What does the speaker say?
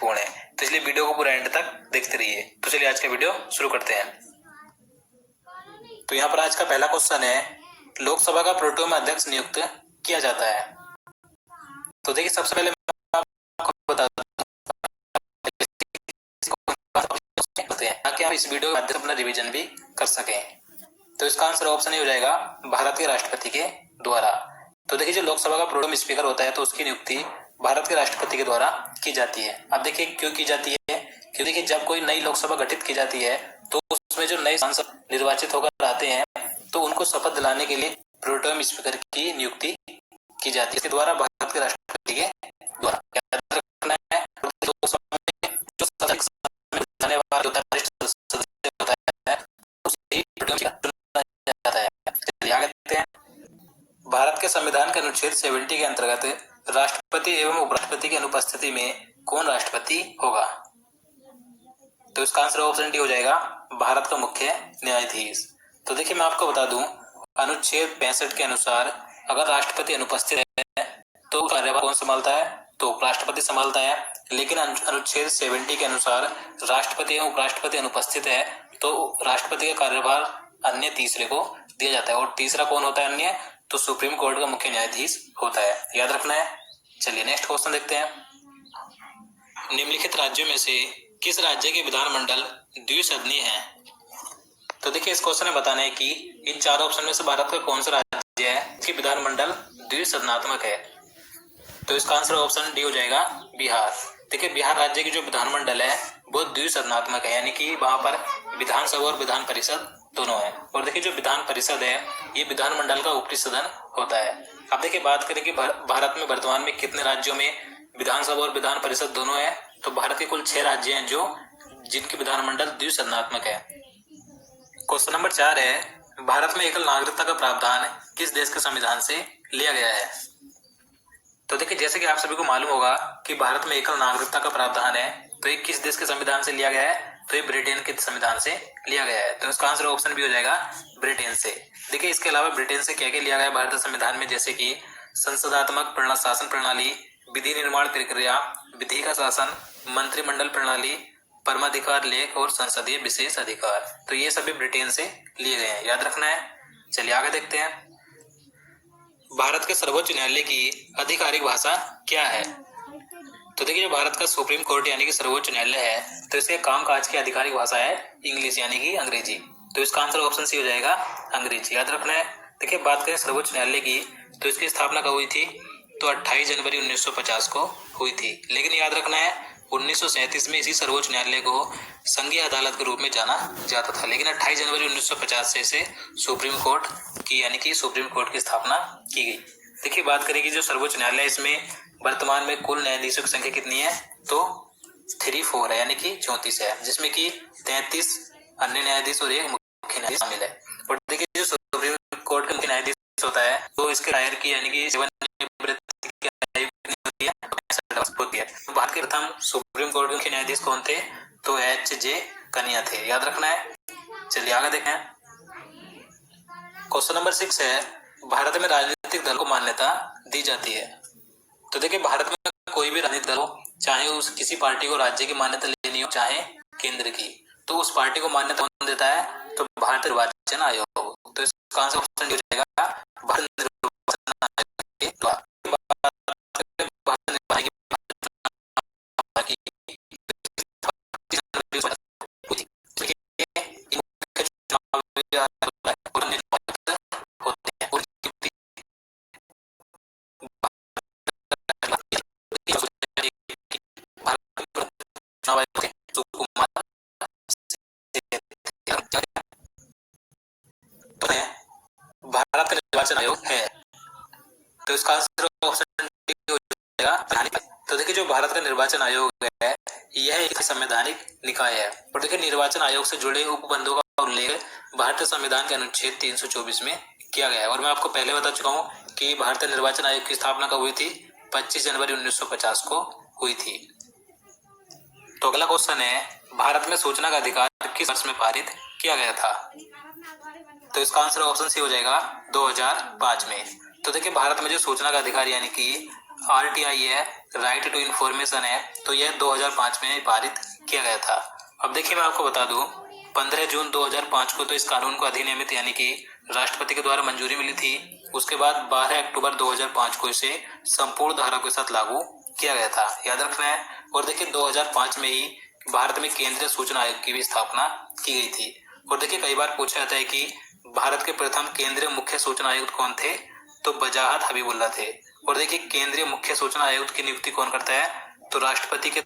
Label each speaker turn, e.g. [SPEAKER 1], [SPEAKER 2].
[SPEAKER 1] महत्वपूर्ण है, तो इसलिए वीडियो को पूरा एंड तक देखते रहिए। तो चलिए आज का वीडियो शुरू करते हैं। तो यहाँ पर आज का पहला क्वेश्चन है, लोकसभा का प्रोटेम अध्यक्ष नियुक्त किया जाता है। तो देखिए सबसे पहले मैं आपको बता दूं ताकि आप इस वीडियो के माध्यम से अपना रिवीजन भी कर सकें। तो इसका आंसर ऑप्शन ही हो जाएगा भारत के राष्ट्रपति के द्वारा। तो देखिए जो लोकसभा का प्रोटेम स्पीकर होता है तो उसकी नियुक्ति भारत के राष्ट्रपति के द्वारा की जाती है। अब देखिए क्यों की जाती है, क्योंकि देखिए जब कोई नई लोकसभा गठित की जाती है तो उसमें जो नए सांसद निर्वाचित होकर आते हैं तो उनको शपथ दिलाने के लिए प्रोटेम स्पीकर की नियुक्ति की जाती है। इसके द्वारा भारत के राष्ट्रपति के द्वारा याद रखना है, लोकसभा में जो सदस्य होता है उसे प्रोटेम चुना जाता है। चलिए आगे देखते हैं। भारत के संविधान के अनुच्छेद 70 के अंतर्गत राष्ट्रपति एवं उपराष्ट्रपति की अनुपस्थिति में कौन राष्ट्रपति होगा? तो इसका आंसर ऑप्शन डी हो जाएगा भारत का मुख्य न्यायाधीश। तो देखिए मैं आपको बता दूं, अनुच्छेद 65 के अनुसार अगर राष्ट्रपति अनुपस्थित है तो कार्यभार कौन संभालता है? तो उपराष्ट्रपति संभालता है। लेकिन अनुच्छेद 70 के अनुसार राष्ट्रपति एवं उपराष्ट्रपति अनुपस्थित है तो राष्ट्रपति का कार्यभार अन्य तीसरे को दिया जाता है। और तीसरा कौन होता है अन्य? तो सुप्रीम कोर्ट का मुख्य न्यायाधीश होता है, याद रखना है। चलिए नेक्स्ट क्वेश्चन देखते हैं। निम्नलिखित राज्यों में से किस राज्य के विधानमंडल द्विसदनीय है? तो देखिए इस क्वेश्चन में बताना है कि इन चार ऑप्शन में से भारत का कौन सा राज्य है इसकी विधानमंडल द्विसदनात्मक है? तो इसका आंसर ऑप्शन डी हो जाएगा बिहार। देखिए बिहार राज्य की जो विधानमंडल है वो द्विसदनात्मक है, यानी कि वहां पर विधानसभा और विधान परिषद दोनों है। और देखिए जो विधान परिषद है ये विधानमंडल का ऊपरी सदन होता है। अब देखिए बात करें कि भारत में वर्तमान में कितने राज्यों में विधानसभा और विधान परिषद दोनों है, तो भारत के कुल 6 राज्य हैं जो जिनकी विधानमंडल द्विसदनात्मक है। क्वेश्चन नंबर 4 है, भारत में एकल नागरिकता का प्रावधान किस देश के संविधान से लिया गया है? तो देखिए जैसे कि आप सभी को मालूम होगा कि भारत में एकल नागरिकता का प्रावधान है, तो ये किस देश के संविधान से लिया गया है? तो ये ब्रिटेन के संविधान से लिया गया है। तो इसका आंसर ऑप्शन भी हो जाएगा ब्रिटेन से। देखिए इसके अलावा ब्रिटेन से क्या क्या लिया गया है भारतीय संविधान में, जैसे कि संसदात्मक शासन प्रणाली, विधि निर्माण प्रक्रिया, विधि का शासन, मंत्रिमंडल प्रणाली, परमाधिकार लेख और संसदीय विशेष अधिकार। तो ये सभी ब्रिटेन से लिए गए हैं, याद रखना है। चलिए आगे देखते हैं। भारत के सर्वोच्च न्यायालय की आधिकारिक भाषा क्या है? तो देखिए जो भारत का सुप्रीम कोर्ट यानी कि सर्वोच्च न्यायालय है तो इसके कामकाज की आधिकारिक भाषा है इंग्लिश यानी कि अंग्रेजी। तो इसका आंसर ऑप्शन सी हो जाएगा अंग्रेजी, याद रखना है। देखिए बात करें सर्वोच्च न्यायालय की तो इसकी स्थापना कब हुई थी? तो 28 जनवरी 1950 को हुई थी। लेकिन याद रखना है 1937 में इसी सर्वोच्च न्यायालय को संघीय अदालत के रूप में जाना जाता था। लेकिन 28 जनवरी 1950 से इसे सुप्रीम कोर्ट की यानी कि सुप्रीम कोर्ट की स्थापना की गई। देखिए बात करें कि जो सर्वोच्च न्यायालय इसमें वर्तमान में कुल न्यायाधीशों की संख्या कितनी है? तो 34 है यानी कि 34 है, जिसमें कि 33 अन्य न्यायाधीश और एक मुख्य न्यायाधीश शामिल है। और देखिए जो सुप्रीम कोर्ट का मुख्य न्यायाधीश होता है तो इसके दायर की यानी कि होती है। तो भारत के प्रथम सुप्रीम कोर्ट के मुख्य न्यायाधीश कौन थे? तो H.J. कनिया थे, याद रखना है। चलिए आगे देखें। क्वेश्चन नंबर 6 है, भारत में राजनीतिक दल को मान्यता दी जाती है। तो देखिए भारत में कोई भी राजनीतिक दल हो, चाहे उस किसी पार्टी को राज्य की मान्यता लेनी हो चाहे केंद्र की, तो उस पार्टी को मान्यता कौन देता है? तो भारतीय निर्वाचन आयोग। तो इसका आंसर ऑप्शन हो जाएगा भारत निर्वाचन आयोग के द्वारा। भारत का निर्वाचन आयोग है, तो इसका आंसर ऑप्शन डी हो जाएगा। तो देखिए जो भारत का निर्वाचन आयोग है यह एक संवैधानिक निकाय है। और देखिए निर्वाचन आयोग से जुड़े उपबंधों का उल्लेख भारतीय संविधान के अनुच्छेद 324 में किया गया है। और मैं आपको पहले बता चुका हूँ कि भारतीय निर्वाचन आयोग की स्थापना कब हुई थी? 25 जनवरी 1950 को हुई थी। तो अगला क्वेश्चन है, भारत में सूचना का अधिकार किस वर्ष में पारित किया गया था? तो इसका आंसर ऑप्शन सी हो जाएगा 2005 में। तो देखिए भारत में जो सूचना का अधिकार यानी कि RTI है, राइट टू इन्फॉर्मेशन है, तो यह 2005 में पारित किया गया था। अब देखिए मैं आपको बता दूं, 15 जून 2005 को तो इस कानून को अधिनियमित यानी कि राष्ट्रपति के द्वारा मंजूरी मिली थी। उसके बाद 12 अक्टूबर 2005 को इसे संपूर्ण धारा के साथ लागू किया गया था, याद रखना है। और देखिए 2005 में ही भारत में केंद्रीय सूचना आयोग की भी स्थापना की गई थी। और देखिए कई बार पूछा जाता है कि भारत के प्रथम केंद्रीय मुख्य सूचना आयुक्त कौन थे, तो बजाहत हबीबुल्ला थे। और देखिए केंद्रीय मुख्य सूचना आयुक्त की नियुक्ति कौन करता है, तो राष्ट्रपति के